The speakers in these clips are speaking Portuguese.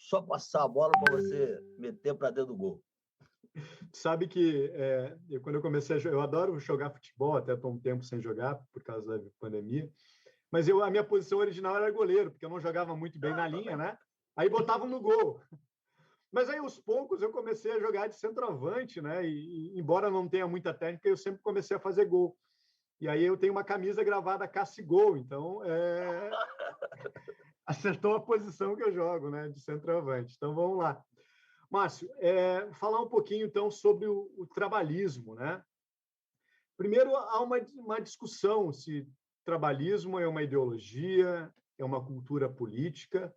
só passar a bola para você meter para dentro do gol. Sabe que quando eu comecei a jogar, eu adoro jogar futebol, até estou um tempo sem jogar por causa da pandemia, mas a minha posição original era goleiro, porque eu não jogava muito bem na linha, né? Aí botavam no gol. Mas aí, aos poucos, eu comecei a jogar de centroavante, né? E embora não tenha muita técnica, eu sempre comecei a fazer gol. E aí eu tenho uma camisa gravada Casse Gol, então acertou a posição que eu jogo, né? De centroavante. Então vamos lá. Márcio, falar um pouquinho, então, sobre o trabalhismo, né? Primeiro, há uma discussão se trabalhismo é uma ideologia, é uma cultura política.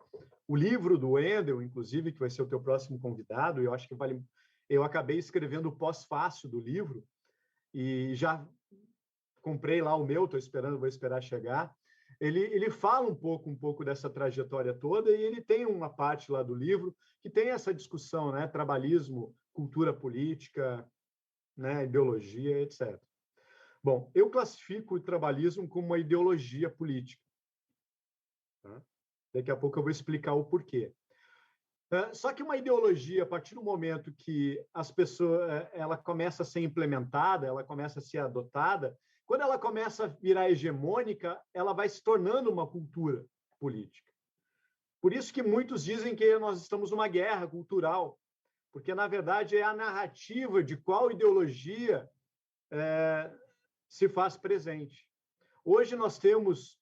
O livro do Wendel, inclusive, que vai ser o teu próximo convidado, eu acho que vale. Eu acabei escrevendo o pós-fácio do livro e já comprei lá o meu, vou esperar chegar. Ele fala um pouco dessa trajetória toda e ele tem uma parte lá do livro que tem essa discussão, né? Trabalhismo, cultura política, né? Ideologia, etc. Bom, eu classifico o trabalhismo como uma ideologia política. Tá? Daqui a pouco eu vou explicar o porquê. Só que uma ideologia, a partir do momento que ela começa a ser implementada, ela começa a ser adotada, quando ela começa a virar hegemônica, ela vai se tornando uma cultura política. Por isso que muitos dizem que nós estamos numa guerra cultural, porque, na verdade, é a narrativa de qual ideologia se faz presente. Hoje nós temos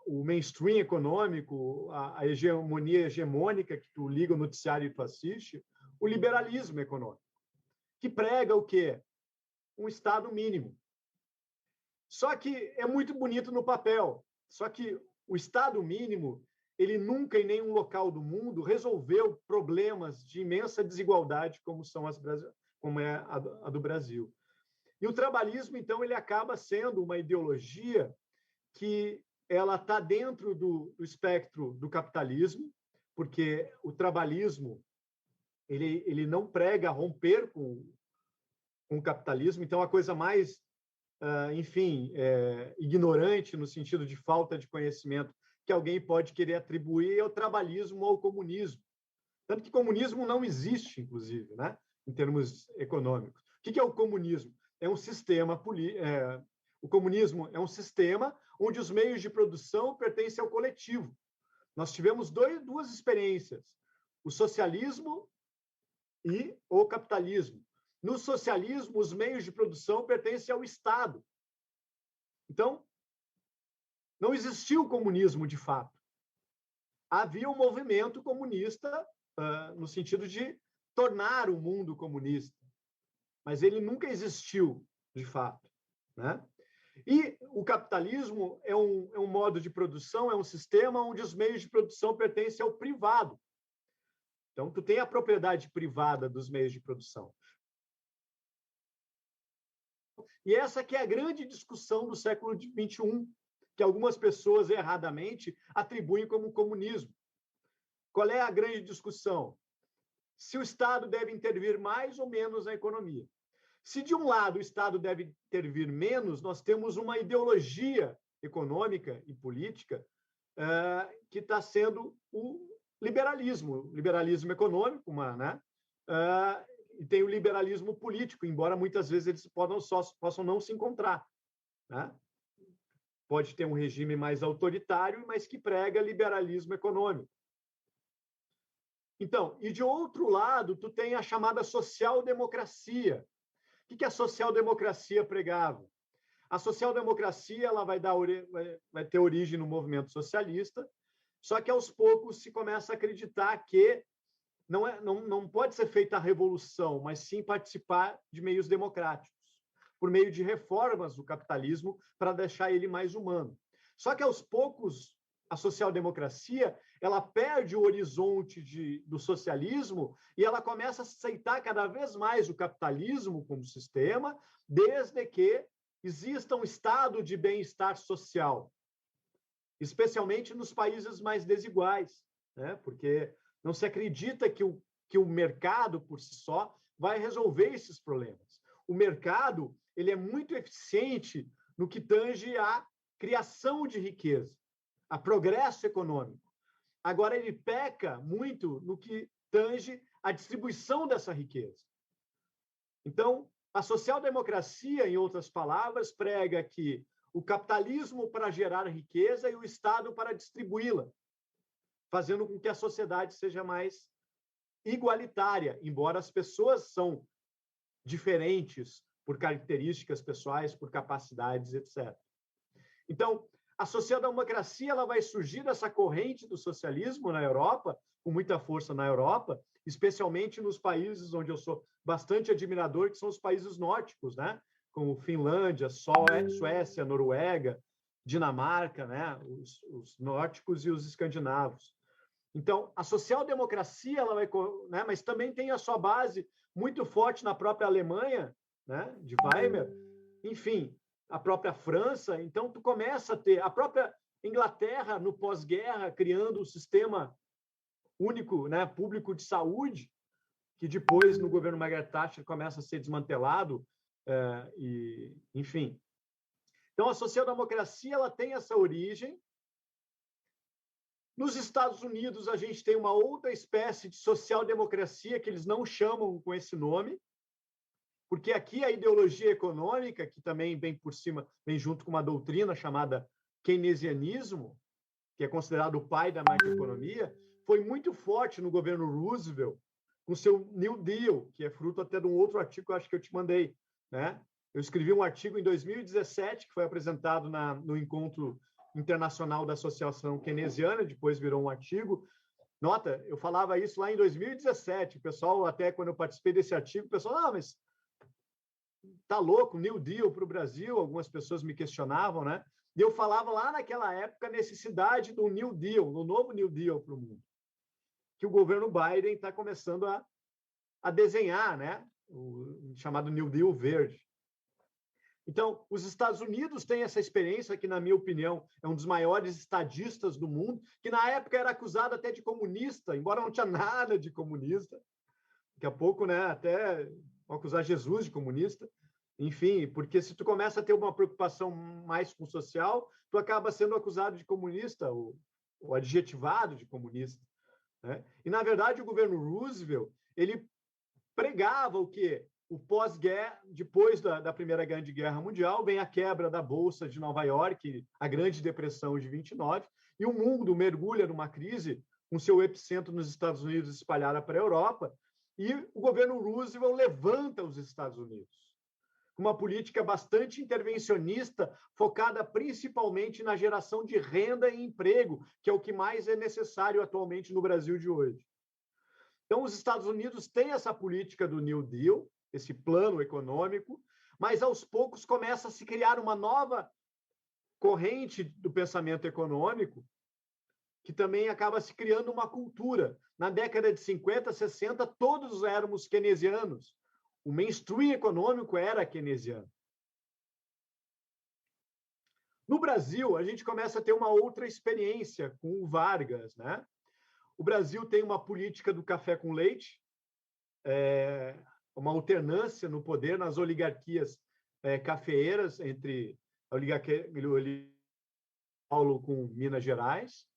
o mainstream econômico, a hegemonia hegemônica que tu liga o noticiário e tu assiste, o liberalismo econômico, que prega o quê? Um Estado mínimo. Só que é muito bonito no papel. Só que o Estado mínimo, ele nunca em nenhum local do mundo resolveu problemas de imensa desigualdade como é a do Brasil. E o trabalhismo, então, ele acaba sendo uma ideologia que ela está dentro do espectro do capitalismo, porque o trabalhismo ele não prega romper com o capitalismo, então a coisa mais ignorante no sentido de falta de conhecimento que alguém pode querer atribuir ao trabalhismo ou ao comunismo. Tanto que comunismo não existe, inclusive, né? Em termos econômicos. O que é o comunismo? É um sistema o comunismo é um sistema onde os meios de produção pertencem ao coletivo. Nós tivemos duas experiências, o socialismo e o capitalismo. No socialismo, os meios de produção pertencem ao Estado. Então, não existiu o comunismo de fato. Havia um movimento comunista no sentido de tornar o mundo comunista, mas ele nunca existiu de fato, né? E o capitalismo é um modo de produção, é um sistema onde os meios de produção pertencem ao privado. Então, tu tem a propriedade privada dos meios de produção. E essa que é a grande discussão do século XXI, que algumas pessoas erradamente atribuem como comunismo. Qual é a grande discussão? Se o Estado deve intervir mais ou menos na economia. Se, de um lado, o Estado deve intervir menos, nós temos uma ideologia econômica e política que está sendo o liberalismo econômico, né? E tem o liberalismo político, embora muitas vezes eles possam não se encontrar, né? Pode ter um regime mais autoritário, mas que prega liberalismo econômico. Então, e de outro lado, tu tem a chamada social-democracia. O que a social-democracia pregava? A social-democracia ela vai ter origem no movimento socialista, só que aos poucos se começa a acreditar que não pode ser feita a revolução, mas sim participar de meios democráticos, por meio de reformas do capitalismo para deixar ele mais humano. Só que aos poucos a social-democracia ela perde o horizonte do socialismo e ela começa a aceitar cada vez mais o capitalismo como sistema, desde que exista um estado de bem-estar social, especialmente nos países mais desiguais, né? Porque não se acredita que o mercado, por si só, vai resolver esses problemas. O mercado ele é muito eficiente no que tange à criação de riqueza, a progresso econômico. agora ele peca muito no que tange a distribuição dessa riqueza. Então, a social-democracia, em outras palavras, prega que o capitalismo para gerar riqueza e o Estado para distribuí-la, fazendo com que a sociedade seja mais igualitária, embora as pessoas são diferentes por características pessoais, por capacidades, etc. Então, a social-democracia ela vai surgir dessa corrente do socialismo na Europa, com muita força na Europa, especialmente nos países onde eu sou bastante admirador, que são os países nórdicos, né? Como Finlândia, Suécia, Noruega, Dinamarca, né? Os nórdicos e os escandinavos. Então, a social-democracia, ela vai, né? Mas também tem a sua base muito forte na própria Alemanha, né? De Weimar, enfim, a própria França. Então, tu começa a ter a própria Inglaterra no pós-guerra criando um sistema único, né? Público de saúde, que depois, no governo Margaret Thatcher, começa a ser desmantelado, e, enfim. Então, a social-democracia ela tem essa origem. Nos Estados Unidos, a gente tem uma outra espécie de social-democracia que eles não chamam com esse nome, porque aqui a ideologia econômica, que também vem por cima, vem junto com uma doutrina chamada keynesianismo, que é considerado o pai da macroeconomia, foi muito forte no governo Roosevelt, com seu New Deal, que é fruto até de um outro artigo que eu acho que eu te mandei, né? Eu escrevi um artigo em 2017, que foi apresentado no Encontro Internacional da Associação Keynesiana, depois virou um artigo. Nota, eu falava isso lá em 2017, o pessoal, até quando eu participei desse artigo, o pessoal, mas tá louco, New Deal para o Brasil, algumas pessoas me questionavam, né? E eu falava lá naquela época a necessidade do New Deal, do novo New Deal para o mundo, que o governo Biden está começando a desenhar, né? O chamado New Deal verde. Então, os Estados Unidos têm essa experiência, que, na minha opinião, é um dos maiores estadistas do mundo, que na época era acusado até de comunista, embora não tinha nada de comunista. Daqui a pouco, né, até vão acusar Jesus de comunista. Enfim, porque se tu começa a ter uma preocupação mais com o social, tu acaba sendo acusado de comunista, ou adjetivado de comunista, né? E, na verdade, o governo Roosevelt, ele pregava o quê? O pós-guerra, depois da Primeira Grande Guerra Mundial, vem a quebra da Bolsa de Nova York, a Grande Depressão de 29, e o mundo mergulha numa crise, com seu epicentro nos Estados Unidos espalhada para a Europa, e o governo Roosevelt levanta os Estados Unidos, com uma política bastante intervencionista, focada principalmente na geração de renda e emprego, que é o que mais é necessário atualmente no Brasil de hoje. Então, os Estados Unidos têm essa política do New Deal, esse plano econômico, mas aos poucos começa a se criar uma nova corrente do pensamento econômico, que também acaba se criando uma cultura. Na década de 50, 60, todos éramos keynesianos. O mainstream econômico era keynesiano. No Brasil, a gente começa a ter uma outra experiência com o Vargas, né? O Brasil tem uma política do café com leite, uma alternância no poder nas oligarquias cafeeiras, entre a oligarquia Paulo com Minas Gerais,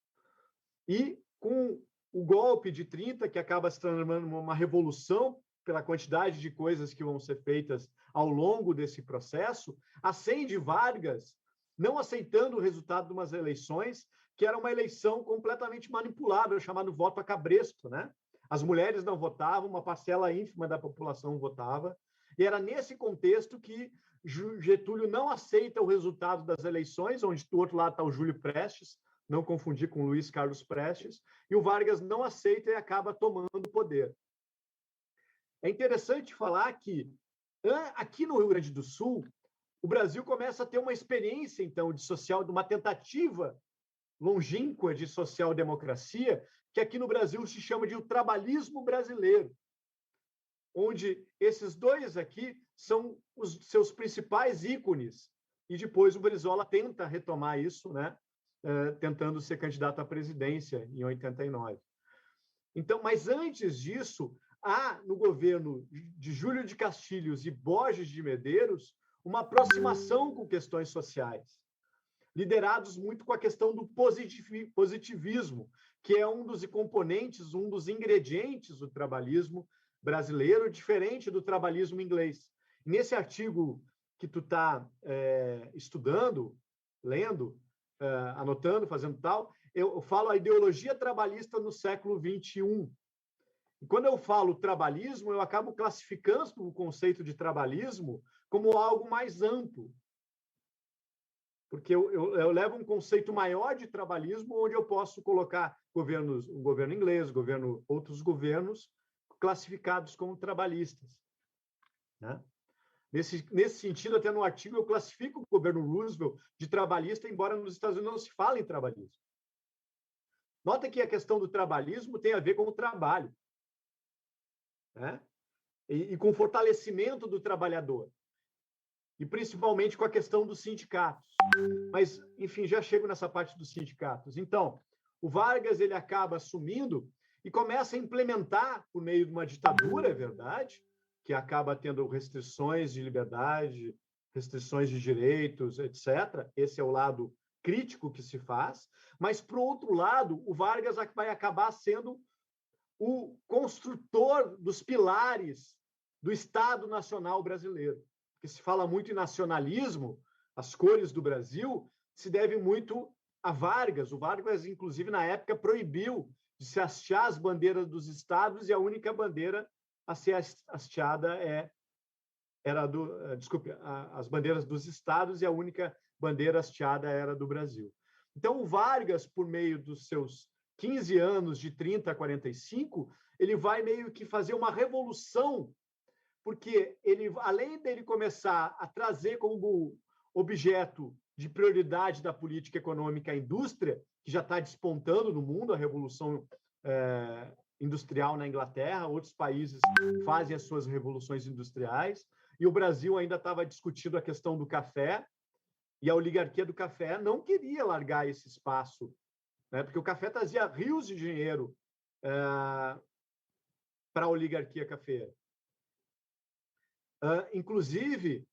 e com o golpe de 30, que acaba se transformando numa revolução pela quantidade de coisas que vão ser feitas ao longo desse processo, acende Vargas, não aceitando o resultado de umas eleições, que era uma eleição completamente manipulada, chamado voto a cabresto, né? As mulheres não votavam, uma parcela ínfima da população votava, e era nesse contexto que Getúlio não aceita o resultado das eleições, onde do outro lado está o Júlio Prestes, não confundir com Luiz Carlos Prestes, e o Vargas não aceita e acaba tomando o poder. É interessante falar que, aqui no Rio Grande do Sul, o Brasil começa a ter uma experiência, então, de uma tentativa longínqua de social-democracia, que aqui no Brasil se chama de o trabalhismo brasileiro, onde esses dois aqui são os seus principais ícones, e depois o Brizola tenta retomar isso, né? Tentando ser candidato à presidência em 89. Então, mas antes disso, há no governo de Júlio de Castilhos e Borges de Medeiros uma aproximação com questões sociais. liderados muito com a questão do positivismo, que é um dos componentes, um dos ingredientes do trabalhismo brasileiro, diferente do trabalhismo inglês. Nesse artigo que tu está estudando, lendo, anotando, fazendo tal, eu falo a ideologia trabalhista no século XXI. E quando eu falo trabalhismo, eu acabo classificando o conceito de trabalhismo como algo mais amplo. Porque eu levo um conceito maior de trabalhismo, onde eu posso colocar o governo inglês, outros governos classificados como trabalhistas. Né? Nesse sentido, até no artigo, eu classifico o governo Roosevelt de trabalhista, embora nos Estados Unidos não se fale em trabalhismo. Nota que a questão do trabalhismo tem a ver com o trabalho, né? E com o fortalecimento do trabalhador, e principalmente com a questão dos sindicatos. Mas, enfim, já chego nessa parte dos sindicatos. Então, o Vargas ele acaba assumindo e começa a implementar, por meio de uma ditadura, é verdade, que acaba tendo restrições de liberdade, restrições de direitos, etc. Esse é o lado crítico que se faz. Mas, por outro lado, o Vargas vai acabar sendo o construtor dos pilares do Estado Nacional Brasileiro. Que se fala muito em nacionalismo, as cores do Brasil, se deve muito a Vargas. O Vargas, inclusive, na época, proibiu de se hastear as bandeiras dos estados e a única bandeira a ser hasteada as bandeiras dos estados e a única bandeira hasteada era do Brasil. Então, o Vargas, por meio dos seus 15 anos, de 30 a 45, ele vai meio que fazer uma revolução, porque ele, além dele começar a trazer como objeto de prioridade da política econômica a indústria, que já está despontando no mundo, a revolução industrial na Inglaterra, outros países fazem as suas revoluções industriais, e o Brasil ainda estava discutindo a questão do café, e a oligarquia do café não queria largar esse espaço, né? Porque o café trazia rios de dinheiro para a oligarquia cafeira. Inclusive,